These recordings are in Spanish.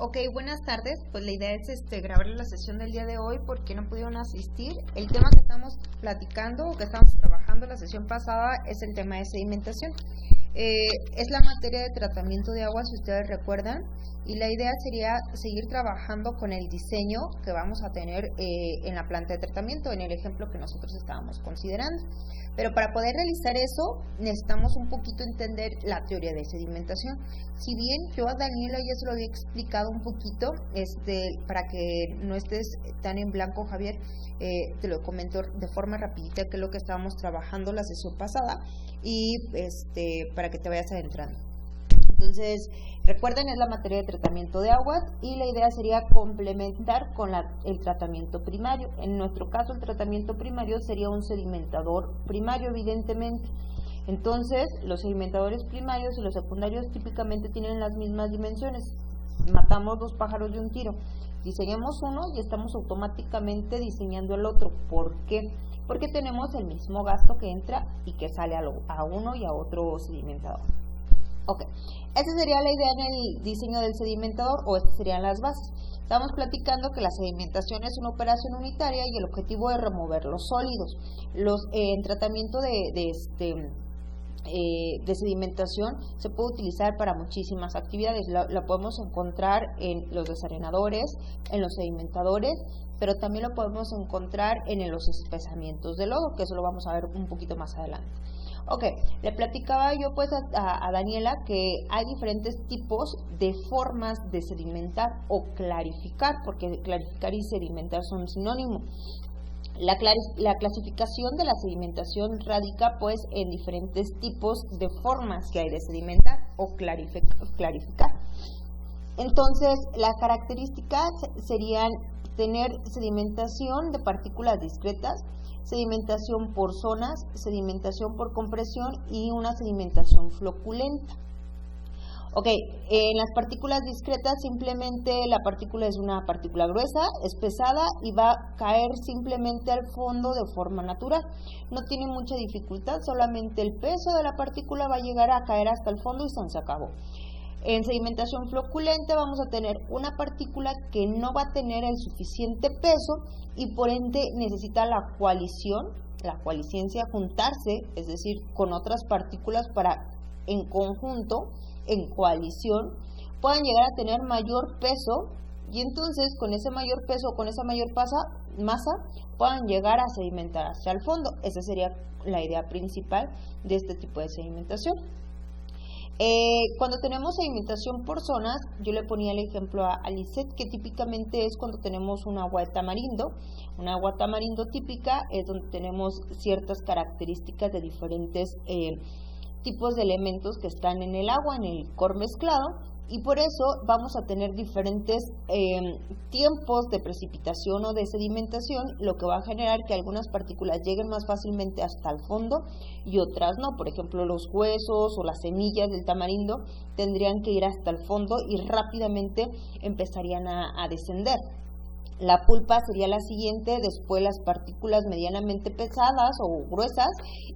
Ok, buenas tardes. Pues la idea es grabar la sesión del día de hoy porque no pudieron asistir. El tema que estamos platicando o que estamos trabajando la sesión pasada es el tema de sedimentación. Es la materia de tratamiento de agua, si ustedes recuerdan, y la idea sería seguir trabajando con el diseño que vamos a tener en la planta de tratamiento, en el ejemplo que nosotros estábamos considerando. Pero para poder realizar eso, necesitamos un poquito entender la teoría de sedimentación. Si bien yo a Daniela ya se lo había explicado un poquito, para que no estés tan en blanco, Javier, te lo comento de forma rapidita que es lo que estábamos trabajando la sesión pasada y para que te vayas adentrando. Entonces, recuerden, es la materia de tratamiento de aguas y la idea sería complementar con el tratamiento primario. En nuestro caso, el tratamiento primario sería un sedimentador primario, evidentemente. Entonces, los sedimentadores primarios y los secundarios típicamente tienen las mismas dimensiones. Matamos dos pájaros de un tiro. Diseñamos uno y estamos automáticamente diseñando el otro. ¿Por qué? Porque tenemos el mismo gasto que entra y que sale a uno y a otro sedimentador. Ok, esa sería la idea en el diseño del sedimentador, o estas serían las bases. Estamos platicando que la sedimentación es una operación unitaria y el objetivo es remover los sólidos. En tratamiento de sedimentación se puede utilizar para muchísimas actividades. La podemos encontrar en los desarenadores, en los sedimentadores, pero también lo podemos encontrar en los espesamientos de lodo, que eso lo vamos a ver un poquito más adelante. Ok, le platicaba yo pues a Daniela que hay diferentes tipos de formas de sedimentar o clarificar, porque clarificar y sedimentar son sinónimos. La clasificación de la sedimentación radica pues en diferentes tipos de formas que hay de sedimentar o clarificar. Entonces, las características serían tener sedimentación de partículas discretas, sedimentación por zonas, sedimentación por compresión y una sedimentación floculenta. Ok, en las partículas discretas simplemente la partícula es una partícula gruesa, es pesada y va a caer simplemente al fondo de forma natural. No tiene mucha dificultad, solamente el peso de la partícula va a llegar a caer hasta el fondo y se acabó. En sedimentación floculenta vamos a tener una partícula que no va a tener el suficiente peso y por ende necesita la coalescencia, juntarse, es decir, con otras partículas para en conjunto, en coalición, puedan llegar a tener mayor peso y entonces con ese mayor peso, con esa mayor masa, puedan llegar a sedimentar hacia el fondo. Esa sería la idea principal de este tipo de sedimentación. Cuando tenemos sedimentación por zonas, yo le ponía el ejemplo a Lisette, que típicamente es cuando tenemos un agua de tamarindo. Una agua tamarindo típica es donde tenemos ciertas características de diferentes tipos de elementos que están en el agua, en el licor mezclado, y por eso vamos a tener diferentes tiempos de precipitación o de sedimentación, lo que va a generar que algunas partículas lleguen más fácilmente hasta el fondo y otras no. Por ejemplo, los huesos o las semillas del tamarindo tendrían que ir hasta el fondo y rápidamente empezarían a descender. La pulpa sería la siguiente, después las partículas medianamente pesadas o gruesas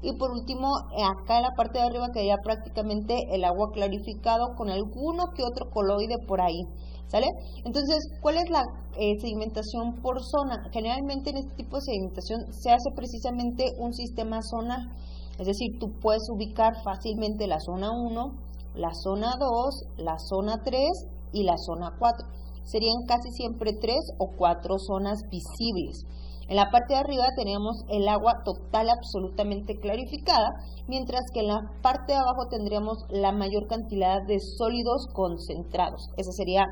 y por último acá en la parte de arriba quedaría prácticamente el agua clarificado con alguno que otro coloide por ahí, ¿sale? Entonces, ¿cuál es la sedimentación por zona? Generalmente en este tipo de sedimentación se hace precisamente un sistema zonal, es decir, tú puedes ubicar fácilmente la zona 1, la zona 2, la zona 3 y la zona 4. Serían casi siempre 3 o 4 zonas visibles. En la parte de arriba tenemos el agua total absolutamente clarificada, mientras que en la parte de abajo tendríamos la mayor cantidad de sólidos concentrados. Esa sería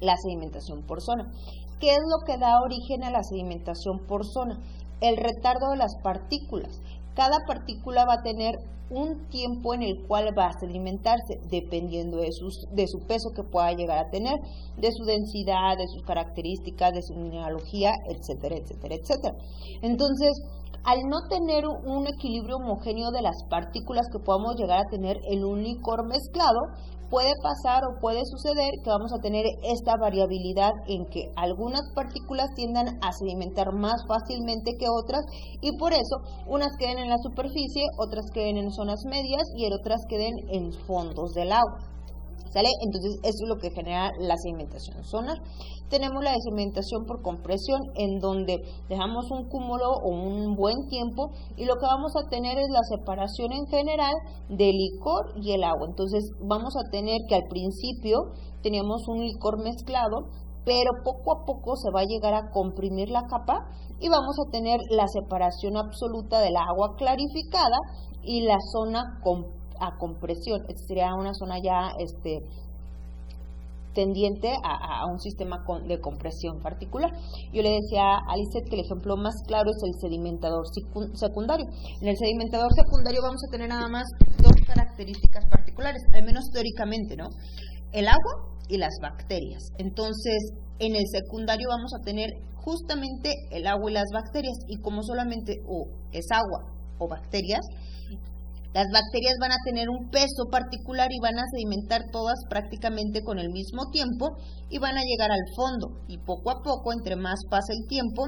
la sedimentación por zona. ¿Qué es lo que da origen a la sedimentación por zona? El retardo de las partículas. Cada partícula va a tener un tiempo en el cual va a sedimentarse, dependiendo de su peso que pueda llegar a tener, de su densidad, de sus características, de su mineralogía, etcétera, etcétera, etcétera. Entonces, al no tener un equilibrio homogéneo de las partículas que podamos llegar a tener en un licor mezclado, puede pasar o puede suceder que vamos a tener esta variabilidad en que algunas partículas tiendan a sedimentar más fácilmente que otras y por eso unas queden en la superficie, otras queden en zonas medias y otras queden en fondos del agua. ¿sale? Entonces eso es lo que genera la sedimentación sonar. Tenemos la sedimentación por compresión, en donde dejamos un cúmulo o un buen tiempo y lo que vamos a tener es la separación en general del licor y el agua. Entonces vamos a tener que al principio teníamos un licor mezclado, pero poco a poco se va a llegar a comprimir la capa y vamos a tener la separación absoluta del agua clarificada y la zona a compresión. Esta sería una zona ya tendiente a un sistema de compresión particular. Yo le decía a Lizeth que el ejemplo más claro es el sedimentador secundario. En el sedimentador secundario vamos a tener nada más dos características particulares, al menos teóricamente, ¿no? El agua y las bacterias. Entonces, en el secundario vamos a tener justamente el agua y las bacterias, y como solamente es agua o bacterias, las bacterias van a tener un peso particular y van a sedimentar todas prácticamente con el mismo tiempo y van a llegar al fondo, y poco a poco, entre más pasa el tiempo,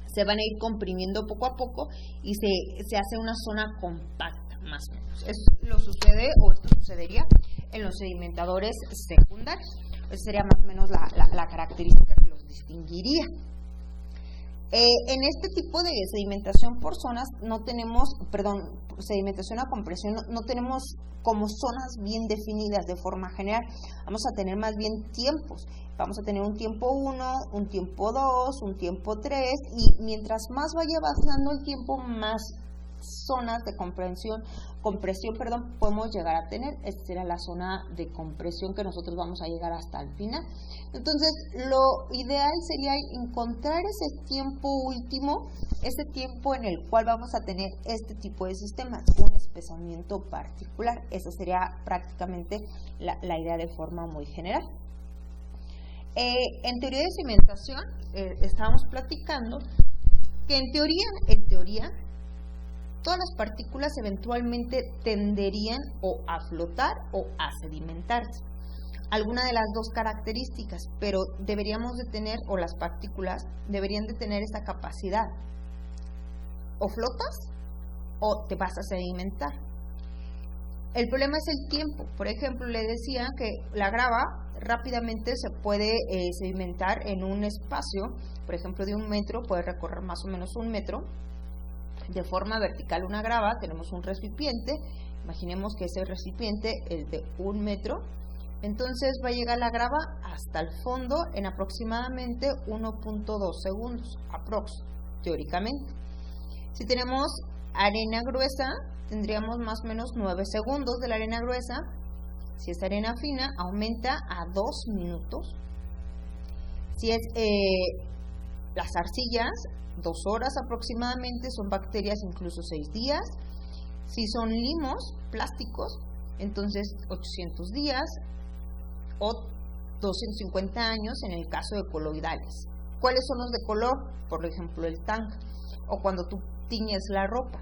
se van a ir comprimiendo poco a poco y se hace una zona compacta, más o menos. Esto sucedería en los sedimentadores secundarios. Esa sería más o menos la característica que los distinguiría. En este tipo de sedimentación por zonas sedimentación a compresión, no tenemos como zonas bien definidas de forma general. Vamos a tener más bien tiempos. Vamos a tener un tiempo 1, un tiempo 2, un tiempo 3, y mientras más vaya avanzando el tiempo, más zonas de compresión, podemos llegar a tener. Esta será la zona de compresión que nosotros vamos a llegar hasta el final. Entonces, lo ideal sería encontrar ese tiempo último, ese tiempo en el cual vamos a tener este tipo de sistemas, un espesamiento particular. Esa sería prácticamente la idea de forma muy general. En teoría de sedimentación, estábamos platicando que en teoría, todas las partículas eventualmente tenderían o a flotar o a sedimentarse. Alguna de las dos características, pero deberíamos de tener, o las partículas deberían de tener esta capacidad. O flotas o te vas a sedimentar. El problema es el tiempo. Por ejemplo, le decía que la grava rápidamente se puede sedimentar en un espacio, por ejemplo, de 1 metro, puede recorrer más o menos 1 metro. De forma vertical una grava, tenemos un recipiente, imaginemos que ese recipiente es de 1 metro, entonces va a llegar la grava hasta el fondo en aproximadamente 1.2 segundos, teóricamente. Si tenemos arena gruesa, tendríamos más o menos 9 segundos de la arena gruesa. Si es arena fina, aumenta a 2 minutos. Si es las arcillas, 2 horas aproximadamente, son bacterias incluso 6 días. Si son limos, plásticos, entonces 800 días o 250 años en el caso de coloidales. ¿Cuáles son los de color? Por ejemplo, el tang, o cuando tú tiñes la ropa.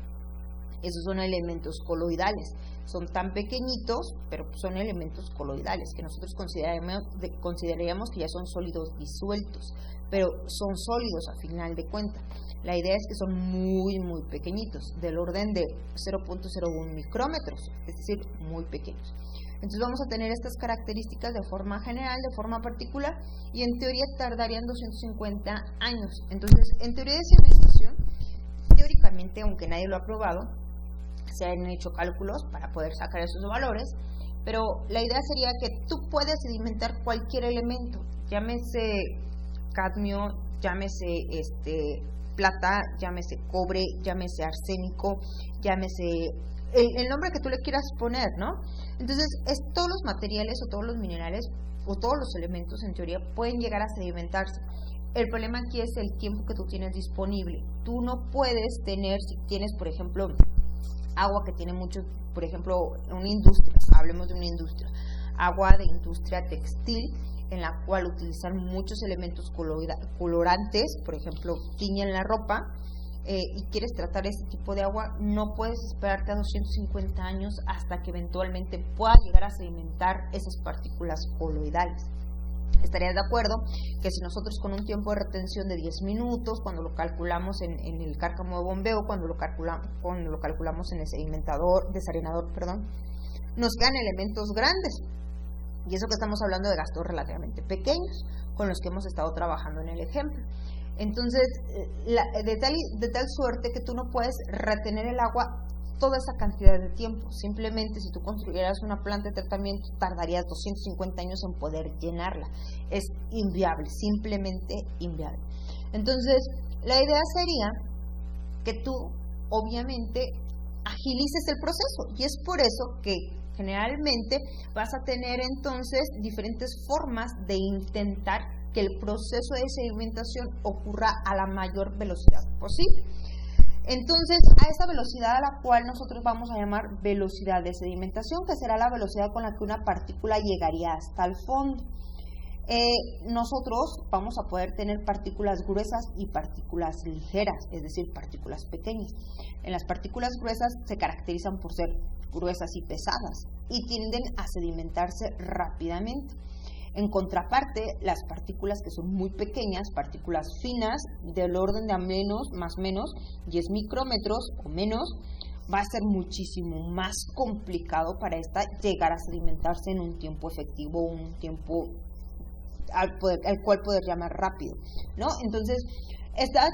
Esos son elementos coloidales. Son tan pequeñitos, pero son elementos coloidales que nosotros consideraríamos que ya son sólidos disueltos, pero son sólidos a final de cuentas. La idea es que son muy, muy pequeñitos, del orden de 0.01 micrómetros, es decir, muy pequeños. Entonces vamos a tener estas características de forma general, de forma particular, y en teoría tardarían 250 años. Entonces, en teoría de sedimentación, teóricamente, aunque nadie lo ha probado, se han hecho cálculos para poder sacar esos valores, pero la idea sería que tú puedes sedimentar cualquier elemento, llámese cadmio, llámese plata, llámese cobre, llámese arsénico, llámese el nombre que tú le quieras poner, ¿no? Entonces, todos los materiales o todos los minerales o todos los elementos en teoría pueden llegar a sedimentarse. El problema aquí es el tiempo que tú tienes disponible. Tú no puedes tener, si tienes, por ejemplo, agua que tiene mucho, por ejemplo, una industria, hablemos de una industria, agua de industria textil, en la cual utilizan muchos elementos colorantes, por ejemplo, tiñen la ropa, y quieres tratar ese tipo de agua, no puedes esperarte a 250 años hasta que eventualmente pueda llegar a sedimentar esas partículas coloidales. ¿Estarías de acuerdo que si nosotros con un tiempo de retención de 10 minutos, cuando lo calculamos en el cárcamo de bombeo, cuando lo calculamos en el sedimentador, desarenador, nos quedan elementos grandes? Y eso que estamos hablando de gastos relativamente pequeños, con los que hemos estado trabajando en el ejemplo. Entonces, de tal suerte que tú no puedes retener el agua toda esa cantidad de tiempo. Simplemente, si tú construyeras una planta de tratamiento, tardarías 250 años en poder llenarla. Es inviable, simplemente inviable. Entonces, la idea sería que tú, obviamente, agilices el proceso. Y es por eso que generalmente vas a tener entonces diferentes formas de intentar que el proceso de sedimentación ocurra a la mayor velocidad posible. Entonces, a esa velocidad a la cual nosotros vamos a llamar velocidad de sedimentación, que será la velocidad con la que una partícula llegaría hasta el fondo. Nosotros vamos a poder tener partículas gruesas y partículas ligeras, es decir, partículas pequeñas. En las partículas gruesas se caracterizan por ser gruesas y pesadas y tienden a sedimentarse rápidamente. En contraparte, las partículas que son muy pequeñas, partículas finas, del orden de más o menos 10 micrómetros o menos, va a ser muchísimo más complicado para esta llegar a sedimentarse en un tiempo efectivo, un tiempo al cual poder llamar rápido, ¿no? Entonces, estas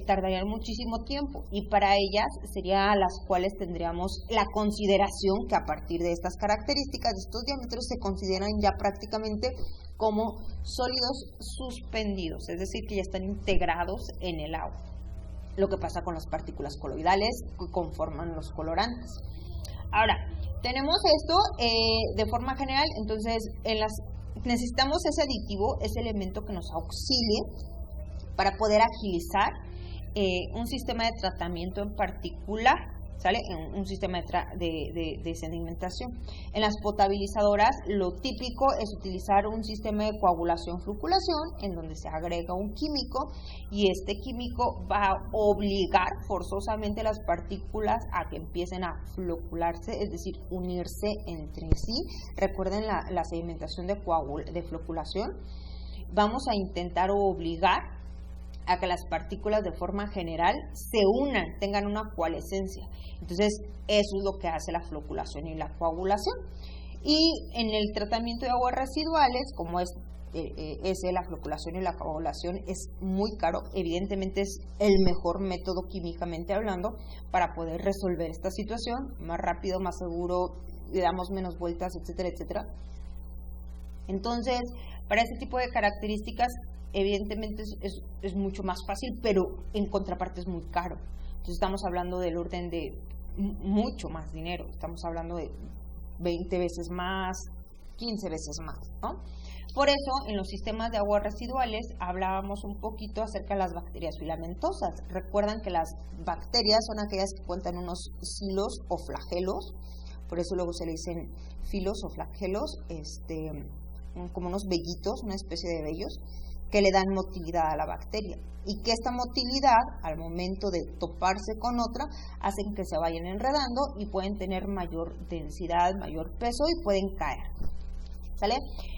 tardarían muchísimo tiempo y para ellas serían las cuales tendríamos la consideración que a partir de estas características, de estos diámetros, se consideran ya prácticamente como sólidos suspendidos, es decir, que ya están integrados en el agua. Lo que pasa con las partículas coloidales que conforman los colorantes. Ahora, tenemos esto de forma general, entonces necesitamos ese aditivo, ese elemento que nos auxilie para poder agilizar un sistema de tratamiento en particular, ¿sale? Un sistema de sedimentación. En las potabilizadoras, lo típico es utilizar un sistema de coagulación-floculación, en donde se agrega un químico, y este químico va a obligar forzosamente a las partículas a que empiecen a flocularse, es decir, unirse entre sí. Recuerden la sedimentación de floculación. Vamos a intentar obligar a que las partículas de forma general se unan, tengan una coalescencia. Entonces, eso es lo que hace la floculación y la coagulación. Y en el tratamiento de aguas residuales, como la floculación y la coagulación es muy caro, evidentemente es el mejor método químicamente hablando para poder resolver esta situación, más rápido, más seguro, le damos menos vueltas, etcétera, etcétera. Entonces, para este tipo de características, evidentemente es mucho más fácil, pero en contraparte es muy caro. Entonces estamos hablando del orden de mucho más dinero, estamos hablando de 20 veces más, 15 veces más, ¿no? Por eso, en los sistemas de aguas residuales hablábamos un poquito acerca de las bacterias filamentosas. Recuerdan que las bacterias son aquellas que cuentan unos silos o flagelos, por eso luego se le dicen filos o flagelos, como unos vellitos, una especie de vellos, que le dan motilidad a la bacteria y que esta motilidad al momento de toparse con otra hacen que se vayan enredando y pueden tener mayor densidad, mayor peso y pueden caer, ¿sale?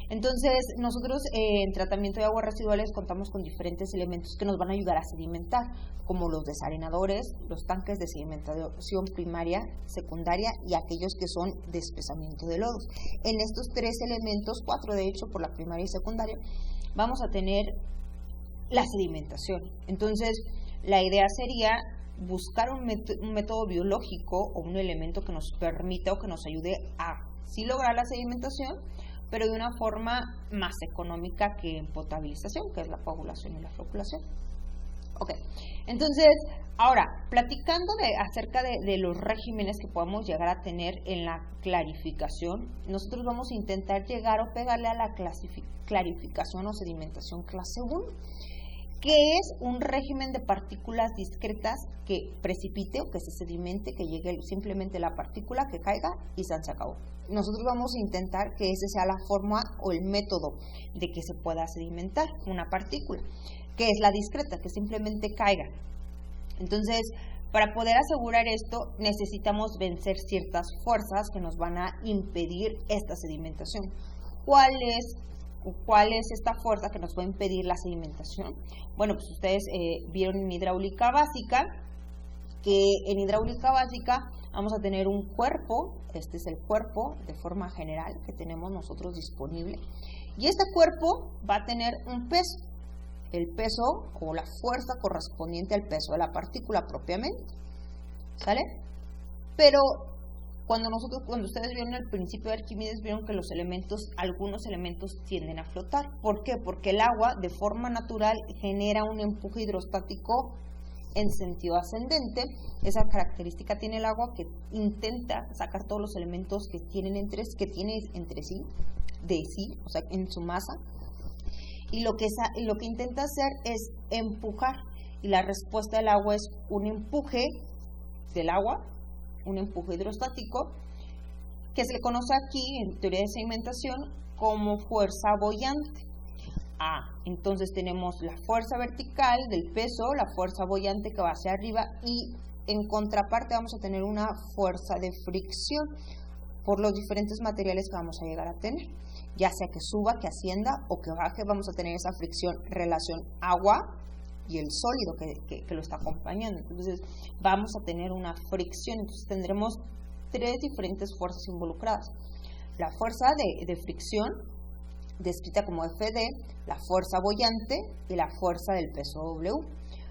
Entonces nosotros en tratamiento de aguas residuales contamos con diferentes elementos que nos van a ayudar a sedimentar, como los desarenadores, los tanques de sedimentación primaria, secundaria y aquellos que son de espesamiento de lodos. En estos 3 elementos, 4 de hecho por la primaria y secundaria, vamos a tener la sedimentación. Entonces, la idea sería buscar un método biológico o un elemento que nos permita o que nos ayude a sí lograr la sedimentación, pero de una forma más económica que en potabilización, que es la coagulación y la floculación. Ok, entonces, ahora, platicando acerca de los regímenes que podemos llegar a tener en la clarificación, nosotros vamos a intentar llegar o pegarle a la clarificación o sedimentación clase 1, que es un régimen de partículas discretas que precipite o que se sedimente, que llegue simplemente la partícula, que caiga y se acabó. Nosotros vamos a intentar que ese sea la forma o el método de que se pueda sedimentar una partícula, que es la discreta, que simplemente caiga. Entonces, para poder asegurar esto, necesitamos vencer ciertas fuerzas que nos van a impedir esta sedimentación. ¿Cuál es esta fuerza que nos va a impedir la sedimentación? Bueno, pues ustedes vieron en hidráulica básica, que en hidráulica básica vamos a tener un cuerpo, este es el cuerpo de forma general que tenemos nosotros disponible, y este cuerpo va a tener un peso, el peso o la fuerza correspondiente al peso de la partícula propiamente, ¿sale? Pero cuando ustedes vieron el principio de Arquímedes, vieron que algunos elementos tienden a flotar. ¿Por qué? Porque el agua de forma natural genera un empuje hidrostático en sentido ascendente. Esa característica tiene el agua, que intenta sacar todos los elementos que tiene entre sí, o sea, en su masa, y lo que intenta hacer es empujar, y la respuesta del agua es un empuje del agua, un empuje hidrostático, que se le conoce aquí en teoría de sedimentación como fuerza boyante. Entonces tenemos la fuerza vertical del peso, la fuerza boyante que va hacia arriba, y en contraparte vamos a tener una fuerza de fricción por los diferentes materiales que vamos a llegar a tener, ya sea que suba, que ascienda o que baje. Vamos a tener esa fricción, relación agua y el sólido que lo está acompañando. Entonces vamos a tener una fricción. Entonces tendremos tres diferentes fuerzas involucradas: la fuerza de fricción, descrita como FD, la fuerza boyante y la fuerza del peso W.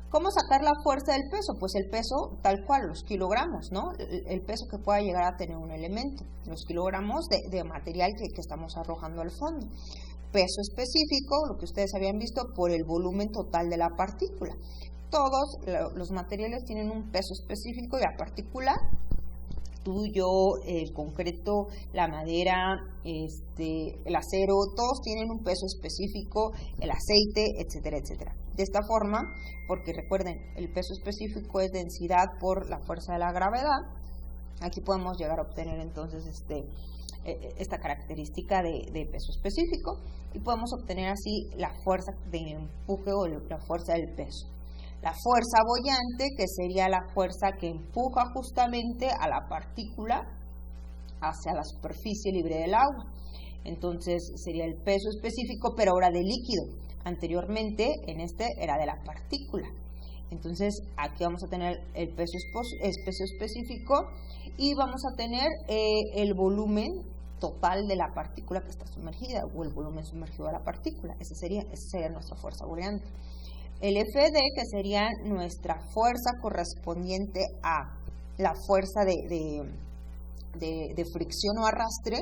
¿Cómo sacar la fuerza del peso? Pues el peso tal cual, los kilogramos, ¿no? El peso que pueda llegar a tener un elemento, los kilogramos de material que estamos arrojando al fondo. Peso específico, lo que ustedes habían visto, por el volumen total de la partícula. Todos los materiales tienen un peso específico, y la partícula, tú, yo, el concreto, la madera, el acero, todos tienen un peso específico, el aceite, etcétera, etcétera. De esta forma, porque recuerden, el peso específico es densidad por la fuerza de la gravedad, aquí podemos llegar a obtener entonces esta característica de peso específico, y podemos obtener así la fuerza de empuje o la fuerza del peso. La fuerza boyante, que sería la fuerza que empuja justamente a la partícula hacia la superficie libre del agua. Entonces sería el peso específico, pero ahora de líquido. Anteriormente en era de la partícula. Entonces aquí vamos a tener el peso específico, y vamos a tener el volumen total de la partícula que está sumergida, o el volumen sumergido de la partícula. Esa sería nuestra fuerza boyante. El FD, que sería nuestra fuerza correspondiente a la fuerza de fricción o arrastre,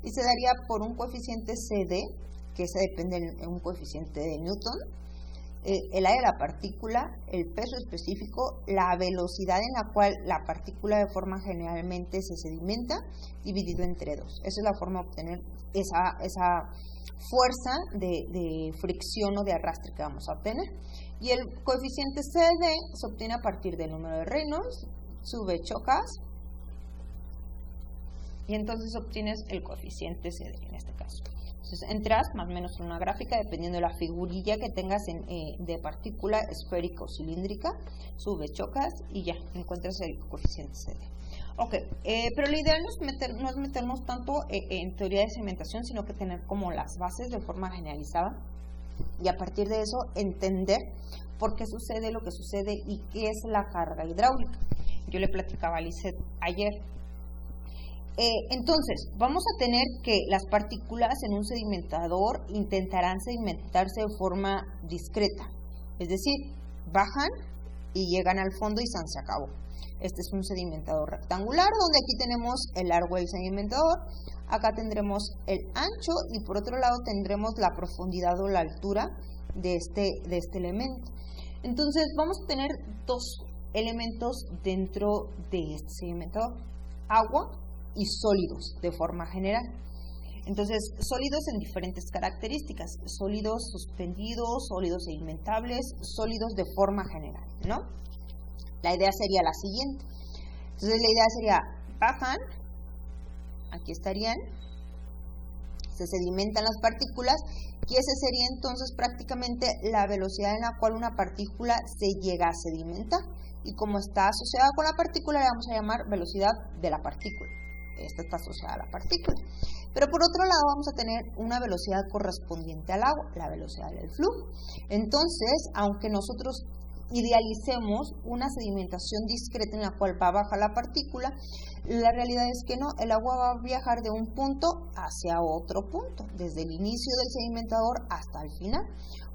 y se daría por un coeficiente CD, que ese depende de un coeficiente de Newton, el área de la partícula, el peso específico, la velocidad en la cual la partícula de forma generalmente se sedimenta, dividido entre 2. Esa es la forma de obtener esa fuerza de fricción o de arrastre que vamos a obtener. Y el coeficiente CD se obtiene a partir del número de Reynolds, sube chocas, y entonces obtienes el coeficiente CD en este caso. Entonces entras más o menos en una gráfica, dependiendo de la figurilla que tengas de partícula esférica o cilíndrica, sube chocas y ya encuentras el coeficiente CD. Ok, pero lo ideal no es meternos tanto en teoría de sedimentación, sino que tener como las bases de forma generalizada, y a partir de eso entender por qué sucede lo que sucede y qué es la carga hidráulica. Yo le platicaba a Lizeth ayer. Entonces, vamos a tener que las partículas en un sedimentador intentarán sedimentarse de forma discreta, es decir, bajan y llegan al fondo y se acabó. Este es un sedimentador rectangular, donde aquí tenemos el largo del sedimentador, acá tendremos el ancho, y por otro lado tendremos la profundidad o la altura de este elemento. Entonces vamos a tener dos elementos dentro de este sedimentador: agua y sólidos de forma general. Entonces, sólidos en diferentes características: sólidos suspendidos, sólidos sedimentables, sólidos de forma general, ¿no? La idea sería la siguiente. Entonces, la idea sería: bajan, aquí estarían, se sedimentan las partículas, y esa sería entonces prácticamente la velocidad en la cual una partícula se llega a sedimentar. Y como está asociada con la partícula, le vamos a llamar velocidad de la partícula. Esta está asociada a la partícula. Pero por otro lado vamos a tener una velocidad correspondiente al agua, la velocidad del flujo. Entonces, aunque nosotros idealicemos una sedimentación discreta en la cual va a bajar la partícula, la realidad es que no, el agua va a viajar de un punto hacia otro punto, desde el inicio del sedimentador hasta el final.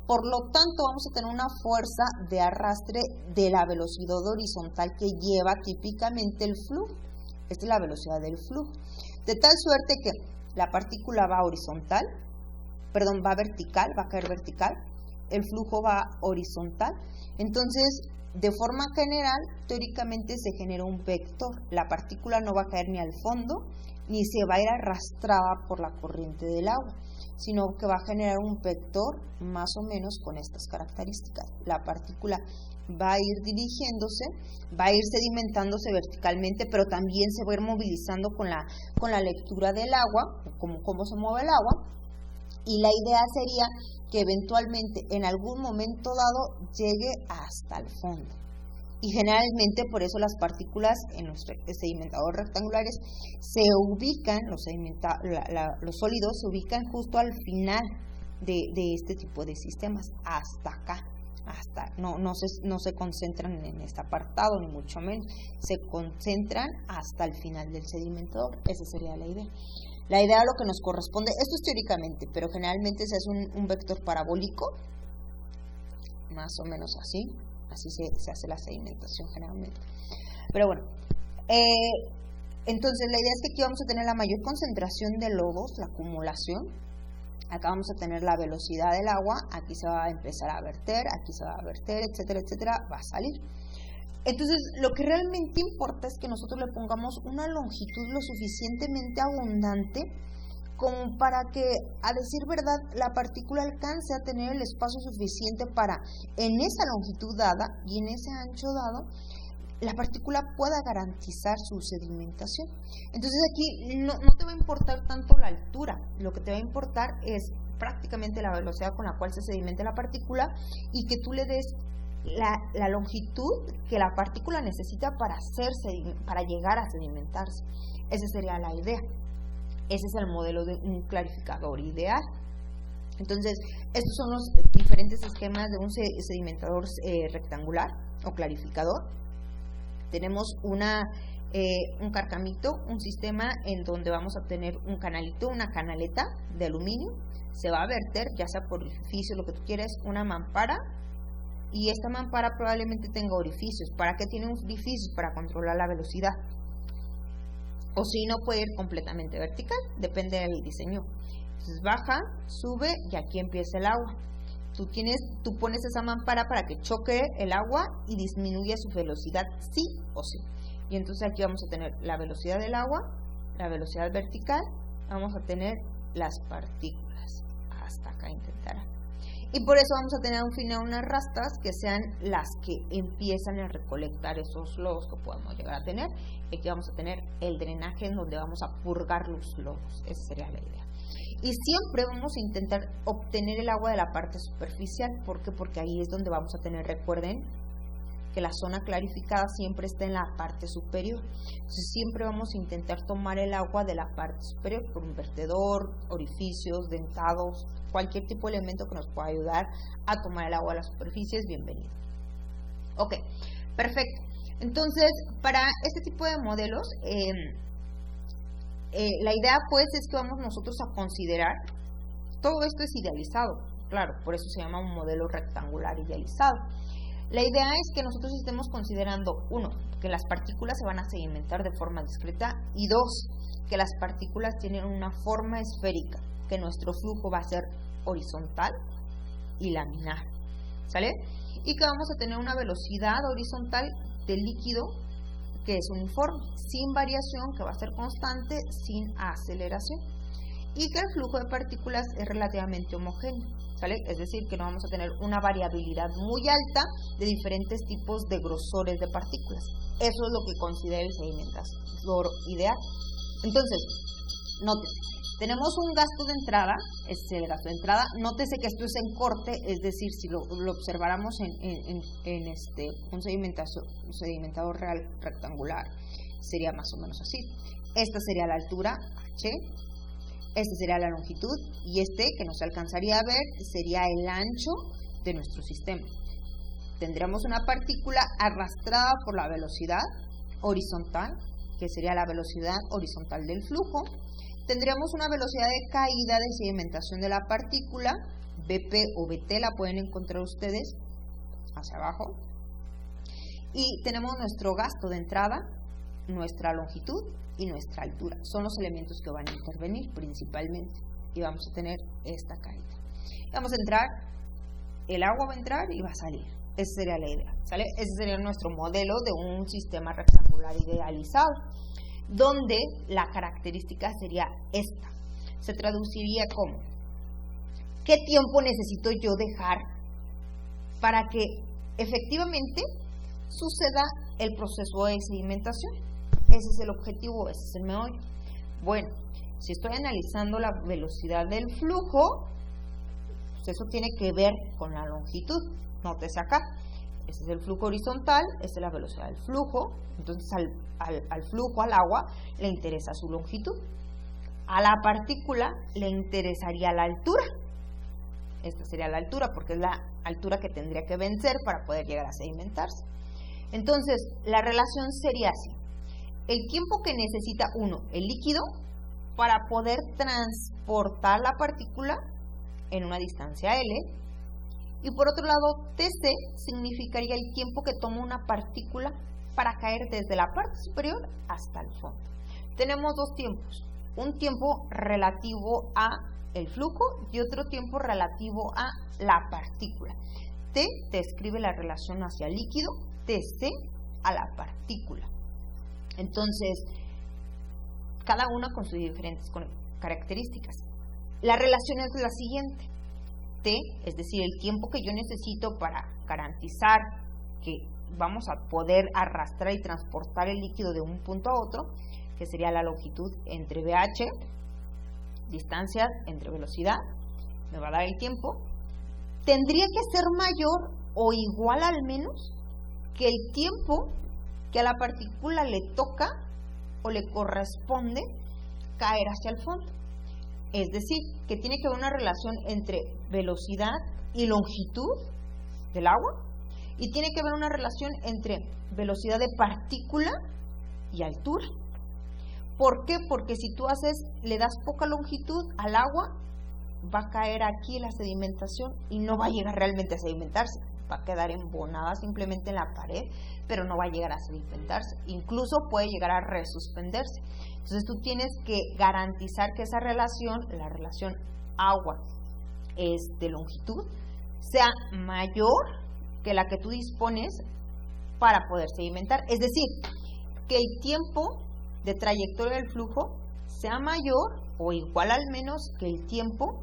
Por lo tanto, vamos a tener una fuerza de arrastre de la velocidad horizontal que lleva típicamente el flujo. Esta es la velocidad del flujo. De tal suerte que la partícula va va vertical, va a caer vertical, el flujo va horizontal. Entonces, de forma general, teóricamente se genera un vector. La partícula no va a caer ni al fondo, ni se va a ir arrastrada por la corriente del agua, sino que va a generar un vector más o menos con estas características. La partícula va a ir dirigiéndose, va a ir sedimentándose verticalmente, pero también se va a ir movilizando con la lectura del agua, cómo se mueve el agua, y la idea sería que eventualmente en algún momento dado llegue hasta el fondo. Y generalmente por eso las partículas en los sedimentadores rectangulares se ubican, los sólidos se ubican justo al final de este tipo de sistemas, hasta acá. No se concentran en este apartado, ni mucho menos, se concentran hasta el final del sedimentador. Esa sería la idea. La idea de lo que nos corresponde, esto es teóricamente, pero generalmente se hace un vector parabólico, más o menos así se hace la sedimentación generalmente. Pero bueno, entonces la idea es que aquí vamos a tener la mayor concentración de lodos, la acumulación. Acá vamos a tener la velocidad del agua, aquí se va a empezar a verter, aquí se va a verter, etcétera, etcétera, va a salir. Entonces, lo que realmente importa es que nosotros le pongamos una longitud lo suficientemente abundante como para que, a decir verdad, la partícula alcance a tener el espacio suficiente para, en esa longitud dada y en ese ancho dado, la partícula pueda garantizar su sedimentación. Entonces aquí no te va a importar tanto la altura, lo que te va a importar es prácticamente la velocidad con la cual se sedimenta la partícula y que tú le des la longitud que la partícula necesita para llegar a sedimentarse. Esa sería la idea. Ese es el modelo de un clarificador ideal. Entonces, estos son los diferentes esquemas de un sedimentador rectangular o clarificador. Tenemos un carcamito, un sistema en donde vamos a tener un canalito, una canaleta de aluminio. Se va a verter, ya sea por orificio, lo que tú quieras, una mampara. Y esta mampara probablemente tenga orificios. ¿Para qué tiene orificios? Para controlar la velocidad. O si no, puede ir completamente vertical, depende del diseño. Entonces baja, sube y aquí empieza el agua. Tú pones esa mampara para que choque el agua y disminuya su velocidad sí o sí. Y entonces aquí vamos a tener la velocidad del agua, la velocidad vertical, vamos a tener las partículas. Hasta acá intentará. Y por eso vamos a tener al final unas rastas que sean las que empiezan a recolectar esos lodos que podemos llegar a tener. Y aquí vamos a tener el drenaje en donde vamos a purgar los lodos. Esa sería la idea. Y siempre vamos a intentar obtener el agua de la parte superficial. ¿Por qué? Porque ahí es donde vamos a tener, recuerden, que la zona clarificada siempre está en la parte superior. Entonces siempre vamos a intentar tomar el agua de la parte superior por un vertedor, orificios, dentados, cualquier tipo de elemento que nos pueda ayudar a tomar el agua de la superficie es bienvenido. Ok, perfecto. Entonces, para este tipo de modelos, la idea pues es que vamos nosotros a considerar, todo esto es idealizado, claro, por eso se llama un modelo rectangular idealizado. La idea es que nosotros estemos considerando, uno, que las partículas se van a sedimentar de forma discreta, y dos, que las partículas tienen una forma esférica, que nuestro flujo va a ser horizontal y laminar, ¿sale? Y que vamos a tener una velocidad horizontal del líquido que es uniforme, sin variación, que va a ser constante, sin aceleración, y que el flujo de partículas es relativamente homogéneo, ¿sale? Es decir, que no vamos a tener una variabilidad muy alta de diferentes tipos de grosores de partículas. Eso es lo que considera el sedimentador ideal. Entonces, nótese, tenemos un gasto de entrada, este es el gasto de entrada. Nótese que esto es en corte, es decir, si lo observáramos en un sedimentador real rectangular, sería más o menos así. Esta sería la altura, H. Esta sería la longitud y que no se alcanzaría a ver, sería el ancho de nuestro sistema. tendremos una partícula arrastrada por la velocidad horizontal, que sería la velocidad horizontal del flujo. Tendremos una velocidad de caída de sedimentación de la partícula, BP o BT, la pueden encontrar ustedes hacia abajo. Y tenemos nuestro gasto de entrada, nuestra longitud y nuestra altura. Son los elementos que van a intervenir principalmente. Y vamos a tener esta caída. Vamos a entrar, el agua va a entrar y va a salir. Esa sería la idea, ¿sale? Ese sería nuestro modelo de un sistema rectangular idealizado, donde la característica sería esta. Se traduciría como: ¿qué tiempo necesito yo dejar para que efectivamente suceda el proceso de sedimentación? Ese es el objetivo, ese es el meollo. Bueno, si estoy analizando la velocidad del flujo, pues eso tiene que ver con la longitud. Nótese acá, este es el flujo horizontal, esta es la velocidad del flujo. Entonces al flujo, al agua, le interesa su longitud. A la partícula le interesaría la altura. Esta sería la altura, porque es la altura que tendría que vencer para poder llegar a sedimentarse. Entonces, la relación sería así: el tiempo que necesita el líquido, para poder transportar la partícula en una distancia L, y por otro lado, TC significaría el tiempo que toma una partícula para caer desde la parte superior hasta el fondo. Tenemos dos tiempos: un tiempo relativo a el flujo y otro tiempo relativo a la partícula. T describe la relación hacia el líquido, TC a la partícula. Entonces, cada una con sus diferentes características. La relación es la siguiente: T, es decir, el tiempo que yo necesito para garantizar que vamos a poder arrastrar y transportar el líquido de un punto a otro, que sería la longitud entre BH, distancia entre velocidad, me va a dar el tiempo, tendría que ser mayor o igual al menos que el tiempo que a la partícula le toca o le corresponde caer hacia el fondo. Es decir, que tiene que haber una relación entre velocidad y longitud del agua, y tiene que haber una relación entre velocidad de partícula y altura. ¿Por qué? Porque si tú le das poca longitud al agua, va a caer aquí la sedimentación y no va a llegar realmente a sedimentarse. Va a quedar embonada simplemente en la pared, pero no va a llegar a sedimentarse. Incluso puede llegar a resuspenderse. Entonces tú tienes que garantizar que esa relación, la relación agua de longitud, sea mayor que la que tú dispones para poder sedimentar. Es decir, que el tiempo de trayectoria del flujo sea mayor o igual al menos que el tiempo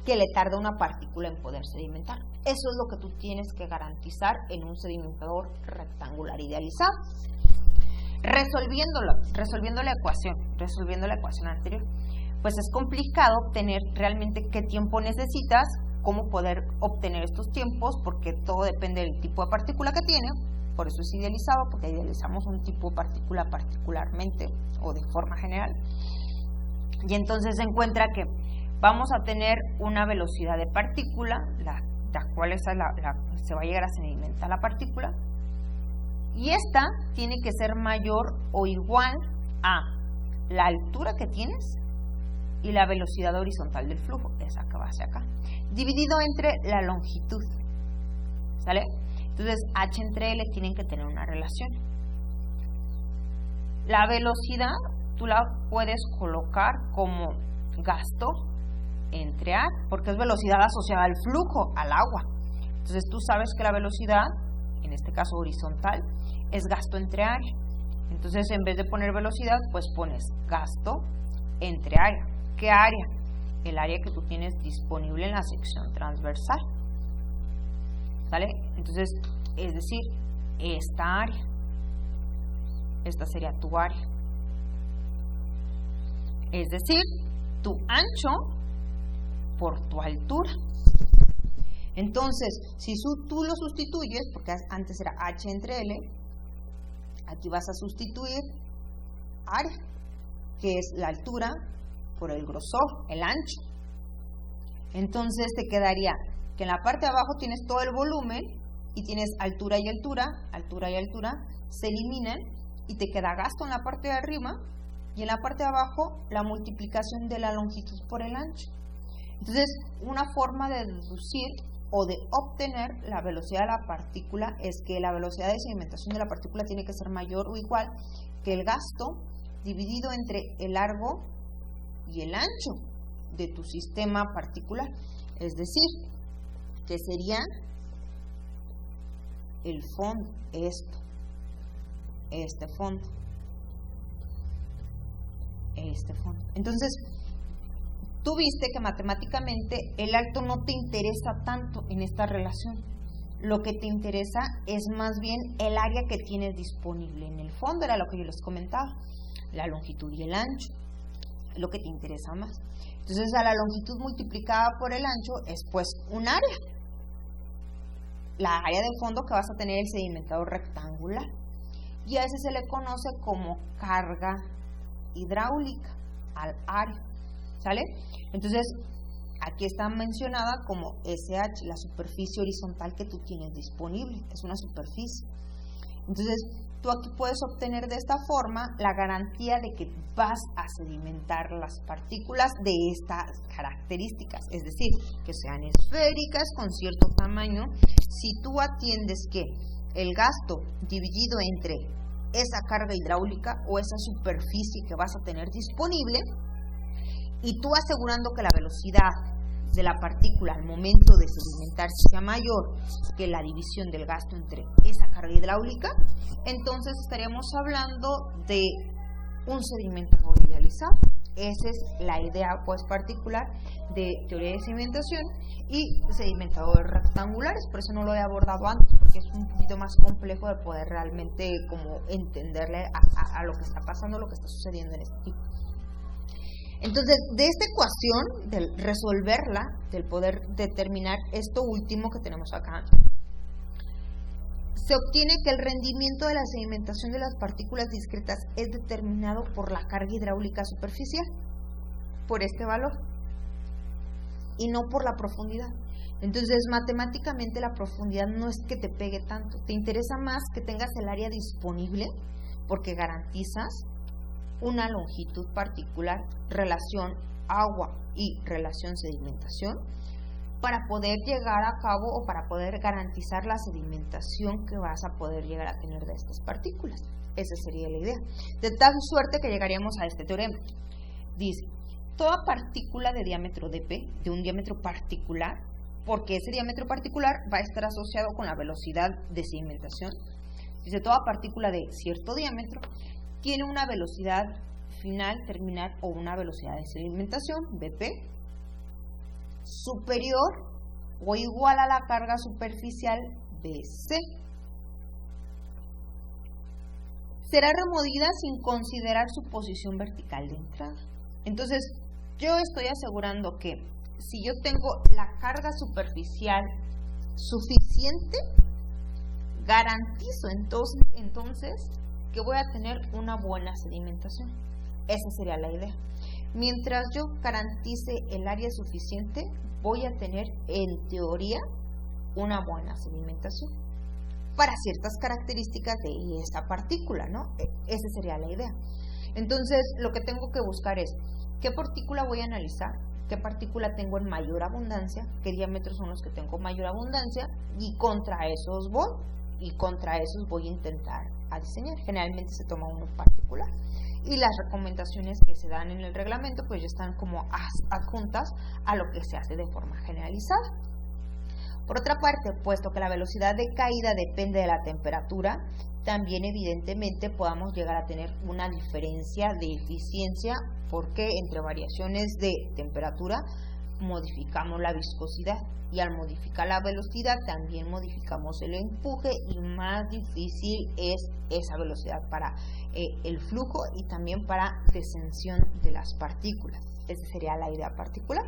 que le tarda una partícula en poder sedimentar. Eso es lo que tú tienes que garantizar en un sedimentador rectangular idealizado. Resolviendo la ecuación anterior, pues es complicado obtener realmente qué tiempo necesitas, cómo poder obtener estos tiempos, porque todo depende del tipo de partícula que tiene. Por eso es idealizado, porque idealizamos un tipo de partícula particularmente o de forma general. Y entonces se encuentra que vamos a tener una velocidad de partícula, la cual se va a llegar a sedimentar la partícula, y esta tiene que ser mayor o igual a la altura que tienes y la velocidad horizontal del flujo, esa que va hacia acá, dividido entre la longitud, ¿sale? Entonces, H entre L tienen que tener una relación. La velocidad tú la puedes colocar como gasto entre A, porque es velocidad asociada al flujo, al agua. Entonces tú sabes que la velocidad, en este caso horizontal, es gasto entre área. Entonces en vez de poner velocidad, pues pones gasto entre área. ¿Qué área? El área que tú tienes disponible en la sección transversal. ¿Sale? Entonces, es decir, esta área. Esta sería tu área. Es decir, tu ancho por tu altura. Entonces, si tú lo sustituyes, porque antes era H entre L, aquí vas a sustituir área, que es la altura por el grosor, el ancho. Entonces te quedaría que en la parte de abajo tienes todo el volumen y tienes altura y altura, se eliminan y te queda gasto en la parte de arriba y en la parte de abajo la multiplicación de la longitud por el ancho. Entonces, una forma de deducir o de obtener la velocidad de la partícula es que la velocidad de sedimentación de la partícula tiene que ser mayor o igual que el gasto dividido entre el largo y el ancho de tu sistema particular. Es decir, que sería el fondo, este fondo. Entonces, tú viste que matemáticamente el alto no te interesa tanto en esta relación. Lo que te interesa es más bien el área que tienes disponible. En el fondo era lo que yo les comentaba, la longitud y el ancho, lo que te interesa más. Entonces, a la longitud multiplicada por el ancho es pues un área. La área de fondo que vas a tener el sedimentado rectangular. Y a ese se le conoce como carga hidráulica al área. ¿Sale? Entonces, aquí está mencionada como SH, la superficie horizontal que tú tienes disponible. Es una superficie. Entonces, tú aquí puedes obtener de esta forma la garantía de que vas a sedimentar las partículas de estas características, es decir, que sean esféricas con cierto tamaño. Si tú atiendes que el gasto dividido entre esa carga hidráulica o esa superficie que vas a tener disponible, y tú asegurando que la velocidad de la partícula al momento de sedimentarse sea mayor que la división del gasto entre esa carga hidráulica, entonces estaríamos hablando de un sedimentador idealizado. Esa es la idea pues particular de teoría de sedimentación y sedimentadores rectangulares. Por eso no lo he abordado antes, porque es un poquito más complejo de poder realmente como entenderle a lo que está pasando, lo que está sucediendo en este tipo. Entonces, de esta ecuación, de resolverla, del poder determinar esto último que tenemos acá, se obtiene que el rendimiento de la sedimentación de las partículas discretas es determinado por la carga hidráulica superficial, por este valor, y no por la profundidad. Entonces, matemáticamente la profundidad no es que te pegue tanto, te interesa más que tengas el área disponible, porque garantizas una longitud particular, relación agua y relación sedimentación, para poder llegar a cabo o para poder garantizar la sedimentación que vas a poder llegar a tener de estas partículas. Esa sería la idea. De tal suerte que llegaríamos a este teorema. Dice, toda partícula de diámetro dp, de un diámetro particular, porque ese diámetro particular va a estar asociado con la velocidad de sedimentación. Dice, toda partícula de cierto diámetro tiene una velocidad final, terminal o una velocidad de sedimentación, Vp, superior o igual a la carga superficial, Bc. Será removida sin considerar su posición vertical de entrada. Entonces, yo estoy asegurando que si yo tengo la carga superficial suficiente, garantizo entonces que voy a tener una buena sedimentación. Esa sería la idea. Mientras yo garantice el área suficiente, voy a tener en teoría una buena sedimentación para ciertas características de esa partícula, ¿no? Esa sería la idea. Entonces, lo que tengo que buscar es qué partícula voy a analizar, qué partícula tengo en mayor abundancia, qué diámetros son los que tengo mayor abundancia, y contra esos voy a intentar a diseñar. Generalmente se toma uno particular y las recomendaciones que se dan en el reglamento pues ya están como adjuntas a lo que se hace de forma generalizada. Por otra parte, puesto que la velocidad de caída depende de la temperatura, también evidentemente podamos llegar a tener una diferencia de eficiencia, porque entre variaciones de temperatura modificamos la viscosidad, y al modificar la velocidad también modificamos el empuje, y más difícil es esa velocidad para el flujo y también para descensión de las partículas. Esa sería la idea particular.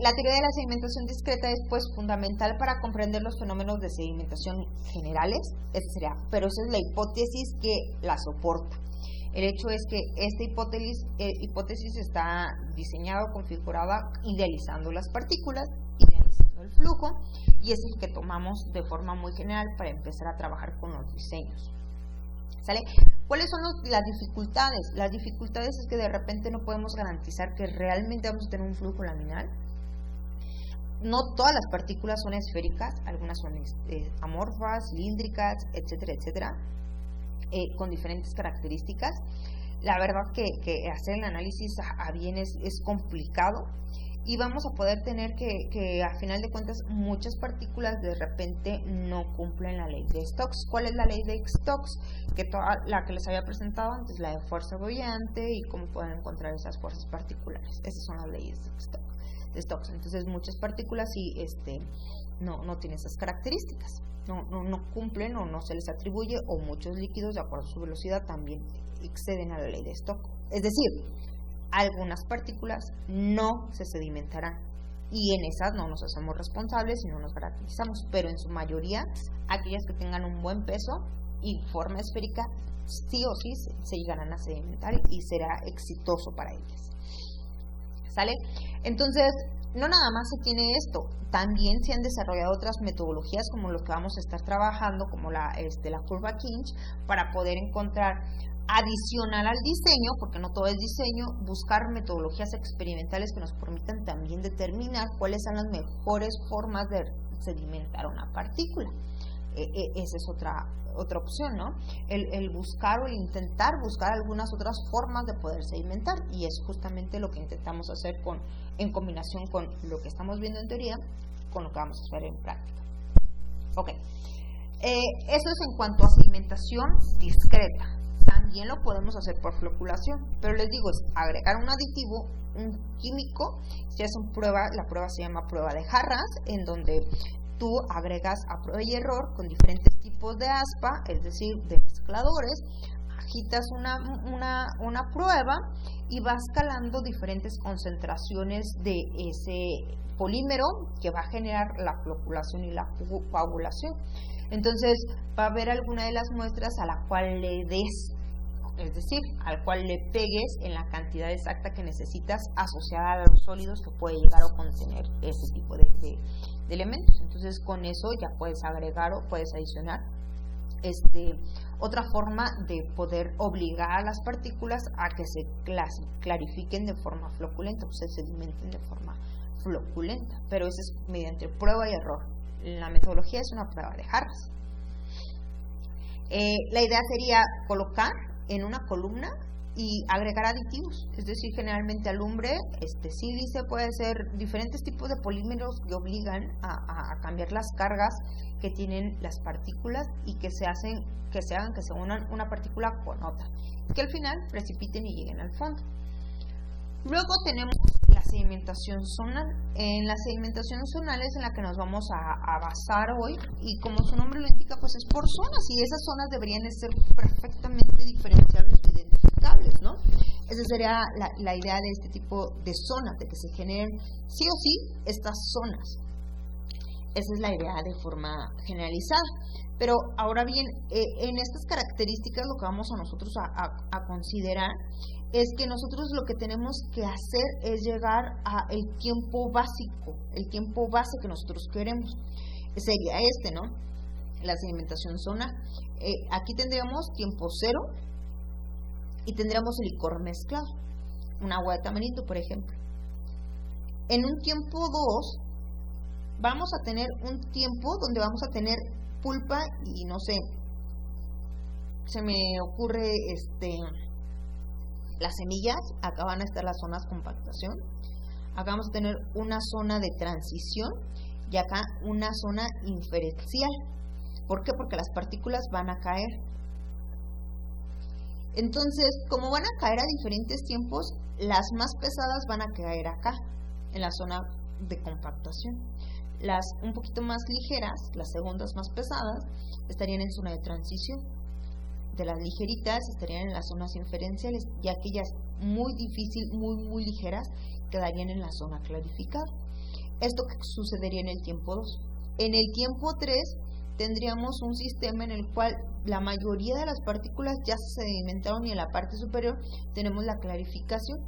La teoría de la sedimentación discreta es pues fundamental para comprender los fenómenos de sedimentación generales, pero esa es la hipótesis que la soporta. El hecho es que esta hipótesis está diseñada o configurada idealizando las partículas, idealizando del flujo, y es el que tomamos de forma muy general para empezar a trabajar con los diseños. ¿Sale? ¿Cuáles son las dificultades? Las dificultades es que de repente no podemos garantizar que realmente vamos a tener un flujo laminal. No todas las partículas son esféricas, algunas son amorfas, cilíndricas, etcétera, etcétera, con diferentes características. La verdad que hacer el análisis a bien es complicado, y vamos a poder tener que a final de cuentas muchas partículas de repente no cumplen la ley de Stokes. ¿Cuál es la ley de Stokes? Que toda la que les había presentado antes, la de fuerza boyante y cómo pueden encontrar esas fuerzas particulares. Esas son las leyes de Stokes. Entonces muchas partículas sí no tienen esas características, no cumplen o no se les atribuye, o muchos líquidos de acuerdo a su velocidad también exceden a la ley de Stokes. Es decir, algunas partículas no se sedimentarán, y en esas no nos hacemos responsables y no nos garantizamos, pero en su mayoría, aquellas que tengan un buen peso y forma esférica, sí o sí se llegarán a sedimentar y será exitoso para ellas. ¿Sale? Entonces, no nada más se tiene esto, también se han desarrollado otras metodologías como lo que vamos a estar trabajando, como la curva Kinch, para poder encontrar, adicional al diseño, porque no todo es diseño, buscar metodologías experimentales que nos permitan también determinar cuáles son las mejores formas de sedimentar una partícula. Esa es otra opción, ¿no? El buscar o el intentar buscar algunas otras formas de poder sedimentar, y es justamente lo que intentamos hacer en combinación con lo que estamos viendo en teoría, con lo que vamos a hacer en práctica. Ok, eso es en cuanto a sedimentación discreta. También lo podemos hacer por floculación, pero les digo, es agregar un aditivo, un químico. Si hacen la prueba se llama prueba de jarras, en donde tú agregas a prueba y error con diferentes tipos de aspa, es decir, de mezcladores, agitas una prueba y vas calando diferentes concentraciones de ese polímero que va a generar la floculación y la coagulación. Entonces va a haber alguna de las muestras a la cual le des, es decir, al cual le pegues en la cantidad exacta que necesitas asociada a los sólidos que puede llegar a contener ese tipo de elementos. Entonces con eso ya puedes agregar o puedes adicionar otra forma de poder obligar a las partículas a que se clarifiquen de forma floculenta o se sedimenten de forma floculenta, pero eso es mediante prueba y error. La metodología es una prueba de jarras. La idea sería colocar en una columna y agregar aditivos, es decir, generalmente alumbre, sílice, puede ser diferentes tipos de polímeros que obligan a cambiar las cargas que tienen las partículas y que se hagan que se unan una partícula con otra, que al final precipiten y lleguen al fondo. Luego tenemos la sedimentación zonal. En la sedimentación zonal es en la que nos vamos a basar hoy, y como su nombre lo indica, pues es por zonas, y esas zonas deberían de ser perfectamente diferenciables e identificables, ¿no? Esa sería la idea de este tipo de zonas, de que se generen sí o sí estas zonas. Esa es la idea de forma generalizada. Pero ahora bien, en estas características lo que vamos a nosotros a considerar es que nosotros lo que tenemos que hacer es llegar al tiempo básico, el tiempo base que nosotros queremos. Sería ¿no? La sedimentación zonal. Aquí tendríamos tiempo 0 y tendríamos el licor mezclado, un agua de tamarindo, por ejemplo. En un tiempo 2 vamos a tener un tiempo donde vamos a tener pulpa y no sé, se me ocurre las semillas. Acá van a estar las zonas de compactación, acá vamos a tener una zona de transición y acá una zona inferencial. ¿Por qué? Porque las partículas van a caer. Entonces, como van a caer a diferentes tiempos, las más pesadas van a caer acá, en la zona de compactación. Las un poquito más ligeras, las segundas más pesadas, estarían en zona de transición. De las ligeritas estarían en las zonas inferenciales, y aquellas muy difíciles, muy ligeras, quedarían en la zona clarificada. Esto sucedería en el tiempo 2. En el tiempo 3 tendríamos un sistema en el cual la mayoría de las partículas ya se sedimentaron y en la parte superior tenemos la clarificación.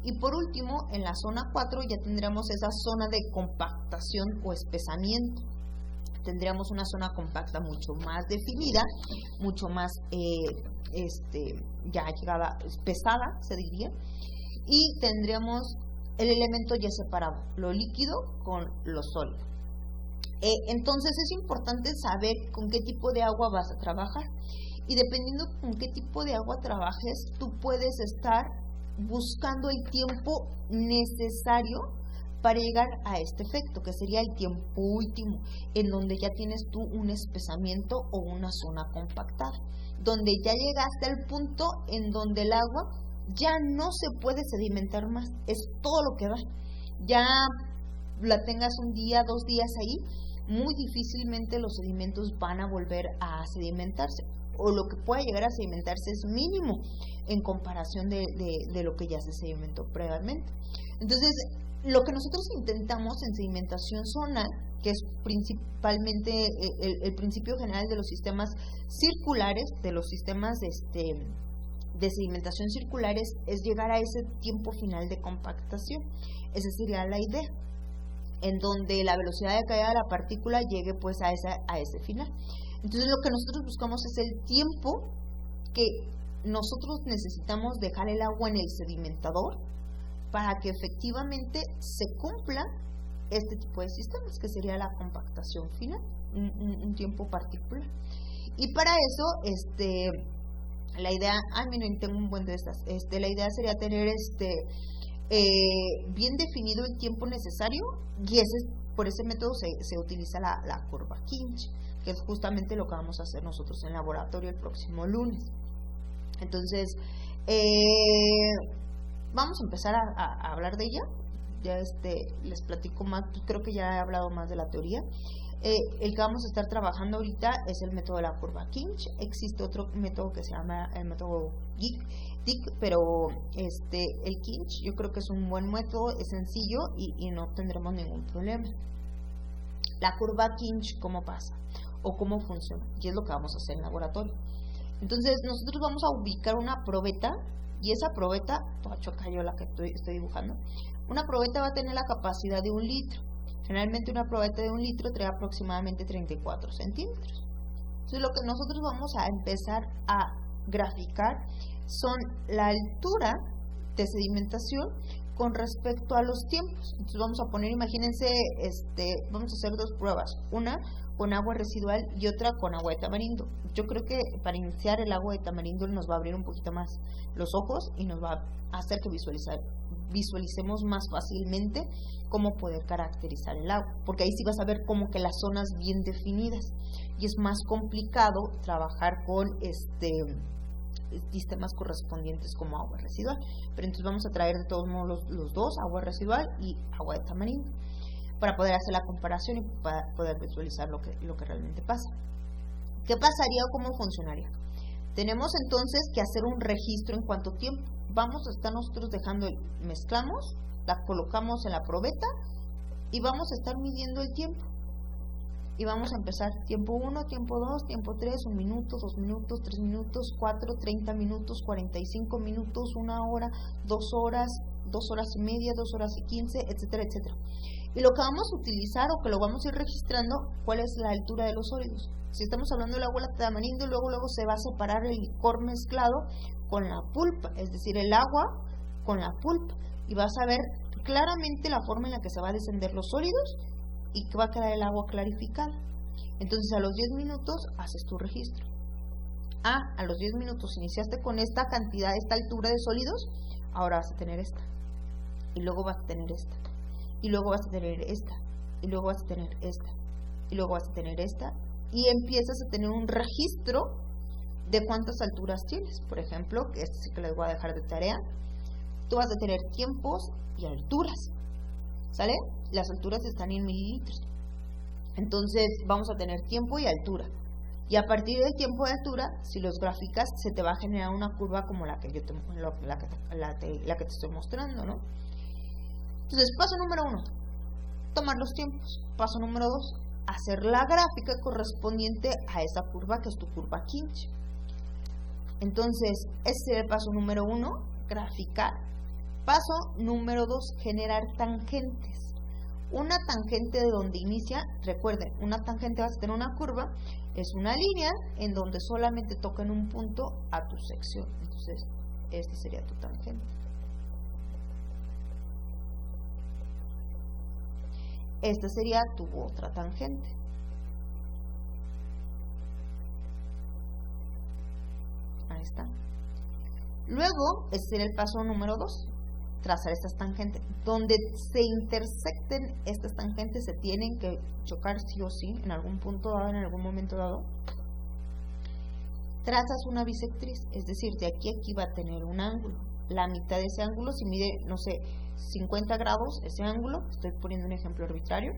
Y por último, en la zona 4 ya tendríamos esa zona de compactación o espesamiento. Tendríamos una zona compacta mucho más definida, mucho más ya llegada, pesada, se diría, y tendríamos el elemento ya separado, lo líquido con lo sólido. Entonces es importante saber con qué tipo de agua vas a trabajar, y dependiendo con qué tipo de agua trabajes, tú puedes estar buscando el tiempo necesario para llegar a este efecto, que sería el tiempo último, en donde ya tienes tú un espesamiento o una zona compactada, donde ya llegaste al punto en donde el agua ya no se puede sedimentar más, es todo lo que da. Ya la tengas un día, 2 días ahí, muy difícilmente los sedimentos van a volver a sedimentarse, o lo que pueda llegar a sedimentarse es mínimo en comparación de lo que ya se sedimentó previamente. Entonces, lo que nosotros intentamos en sedimentación zonal, que es principalmente el principio general de los sistemas circulares, de los sistemas de sedimentación circulares, es llegar a ese tiempo final de compactación. Esa sería la idea, en donde la velocidad de caída de la partícula llegue pues a ese final. Entonces lo que nosotros buscamos es el tiempo que nosotros necesitamos dejar el agua en el sedimentador para que efectivamente se cumpla este tipo de sistemas, que sería la compactación final, un tiempo particular. Y para eso, la idea, miren, tengo un buen de estas, la idea sería tener bien definido el tiempo necesario, y por ese método se utiliza la curva Kinch, que es justamente lo que vamos a hacer nosotros en laboratorio el próximo lunes. Entonces, vamos a empezar a hablar de ella. Ya les platico más, creo que ya he hablado más de la teoría. El que vamos a estar trabajando ahorita es el método de la curva Kinch. Existe otro método que se llama el método Dick, pero el Kinch yo creo que es un buen método, es sencillo y no tendremos ningún problema. La curva Kinch, ¿cómo pasa? O cómo funciona, y es lo que vamos a hacer en laboratorio. Entonces nosotros vamos a ubicar una probeta, y esa probeta, choca yo la que estoy dibujando, una probeta va a tener la capacidad de 1 litro. Generalmente una probeta de 1 litro trae aproximadamente 34 centímetros. Entonces lo que nosotros vamos a empezar a graficar son la altura de sedimentación con respecto a los tiempos. Entonces vamos a poner, imagínense, vamos a hacer 2 pruebas, una con agua residual y otra con agua de tamarindo. Yo creo que para iniciar el agua de tamarindo nos va a abrir un poquito más los ojos y nos va a hacer que visualicemos más fácilmente cómo poder caracterizar el agua, porque ahí sí vas a ver como que las zonas bien definidas, y es más complicado trabajar con sistemas correspondientes como agua residual. Pero entonces vamos a traer de todos modos los dos, agua residual y agua de tamarindo, para poder hacer la comparación y para poder visualizar lo que realmente pasa. ¿Qué pasaría o cómo funcionaría? Tenemos entonces que hacer un registro en cuánto tiempo. Vamos a estar nosotros mezclamos, la colocamos en la probeta y vamos a estar midiendo el tiempo. Y vamos a empezar tiempo 1, tiempo 2, tiempo 3, 1 minuto, 2 minutos, 3 minutos, 4, 30 minutos, 45 minutos, 1 hora, 2 horas, 2 horas y media, 2 horas y 15, etcétera, etcétera. Y lo que vamos a utilizar o que lo vamos a ir registrando, ¿cuál es la altura de los sólidos? Si estamos hablando del agua de tamarindo, luego se va a separar el licor mezclado con la pulpa, es decir, el agua con la pulpa, y vas a ver claramente la forma en la que se va a descender los sólidos y que va a quedar el agua clarificada. Entonces a los 10 minutos haces tu registro. A los 10 minutos iniciaste con esta cantidad, esta altura de sólidos, ahora vas a tener esta, y luego vas a tener esta, y luego vas a tener esta, y luego vas a tener esta, y luego vas a tener esta, y empiezas a tener un registro de cuántas alturas tienes. Por ejemplo, que sí que les voy a dejar de tarea, tú vas a tener tiempos y alturas, ¿sale? Las alturas están en mililitros. Entonces vamos a tener tiempo y altura, y a partir del tiempo y altura, si los graficas, se te va a generar una curva como la que te estoy mostrando, ¿no? Entonces, paso número 1, tomar los tiempos. Paso número 2, hacer la gráfica correspondiente a esa curva, que es tu curva Kinch. Entonces, ese es el paso número 1, graficar. Paso número 2, generar tangentes. Una tangente de donde inicia, recuerden, una tangente vas a tener una curva, es una línea en donde solamente toca en un punto a tu sección. Entonces, este sería tu tangente. Esta sería tu otra tangente. Ahí está. Luego, ese sería el paso número 2, trazar estas tangentes. Donde se intersecten estas tangentes se tienen que chocar sí o sí, en algún punto dado, en algún momento dado. Trazas una bisectriz, es decir, de aquí a aquí va a tener un ángulo. La mitad de ese ángulo, si mide, no sé, 50 grados ese ángulo, estoy poniendo un ejemplo arbitrario,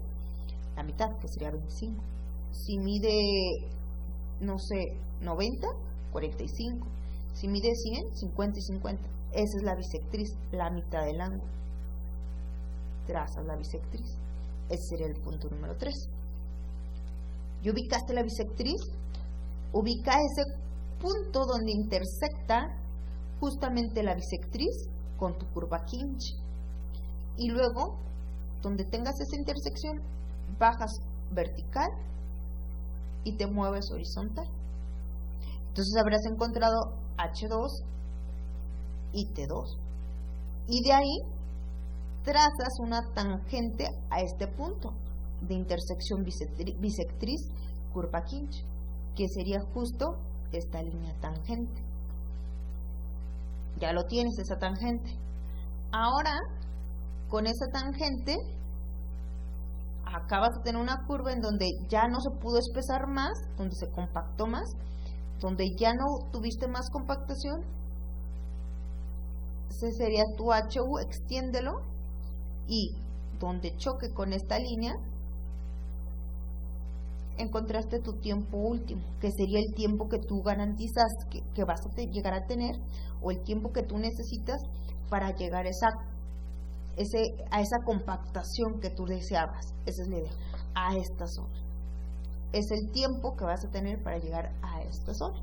la mitad, que sería 25. Si mide, no sé, 90, 45. Si mide 100, 50 y 50. Esa es la bisectriz, la mitad del ángulo. Trazas la bisectriz. Ese sería el punto número 3. ¿Y ubicaste la bisectriz? Ubica ese punto donde intersecta justamente la bisectriz con tu curva Kinch. Y luego, donde tengas esa intersección, bajas vertical y te mueves horizontal. Entonces habrás encontrado H2 y T2. Y de ahí trazas una tangente a este punto de intersección bisectriz curva Kinch, que sería justo esta línea tangente. Ya lo tienes, esa tangente. Ahora, con esa tangente, acabas de tener una curva en donde ya no se pudo espesar más, donde se compactó más, donde ya no tuviste más compactación. Ese sería tu HU, extiéndelo, y donde choque con esta línea, encontraste tu tiempo último, que sería el tiempo que tú garantizas que vas a llegar a tener, o el tiempo que tú necesitas para llegar a esa compactación que tú deseabas. Esa es la idea, a esta zona. Es el tiempo que vas a tener para llegar a esta zona.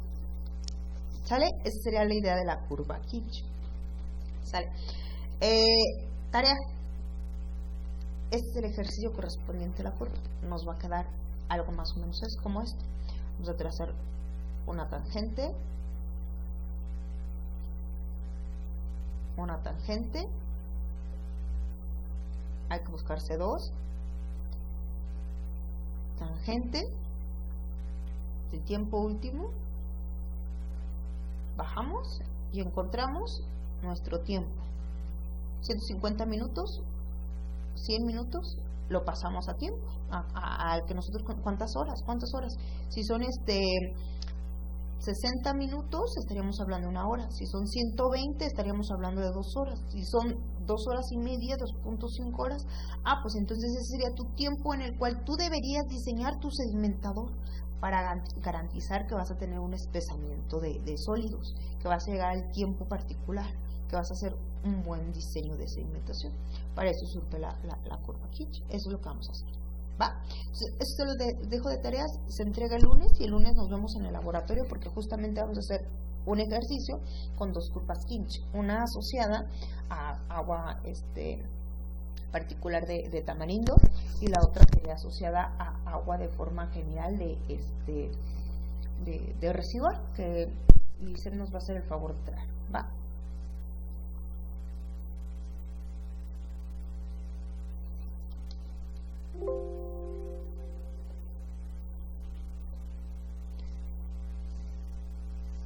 ¿Sale? Esa sería la idea de la curva Kinch. ¿Sale? Tarea. Este es el ejercicio correspondiente a la curva. Nos va a quedar algo más o menos como esto. Vamos a trazar una tangente, hay que buscar C2, tangente, el tiempo último, bajamos y encontramos nuestro tiempo. 150 minutos, 100 minutos, lo pasamos a tiempo, a que nosotros, ¿cuántas horas? Si son 60 minutos, estaríamos hablando de 1 hora. Si son 120, estaríamos hablando de 2 horas. Si son 2 horas y media, 2.5 horas, pues entonces ese sería tu tiempo en el cual tú deberías diseñar tu sedimentador para garantizar que vas a tener un espesamiento de sólidos, que vas a llegar al tiempo particular, que vas a hacer un buen diseño de sedimentación. Para eso surge la curva Kinch. Eso es lo que vamos a hacer. ¿Va? Esto lo dejo de tareas, se entrega el lunes, y el lunes nos vemos en el laboratorio, porque justamente vamos a hacer un ejercicio con 2 curvas Kinch, una asociada a agua particular de tamarindo, y la otra sería asociada a agua de forma general de residual, que Licen nos va a hacer el favor de traer. ¿Va?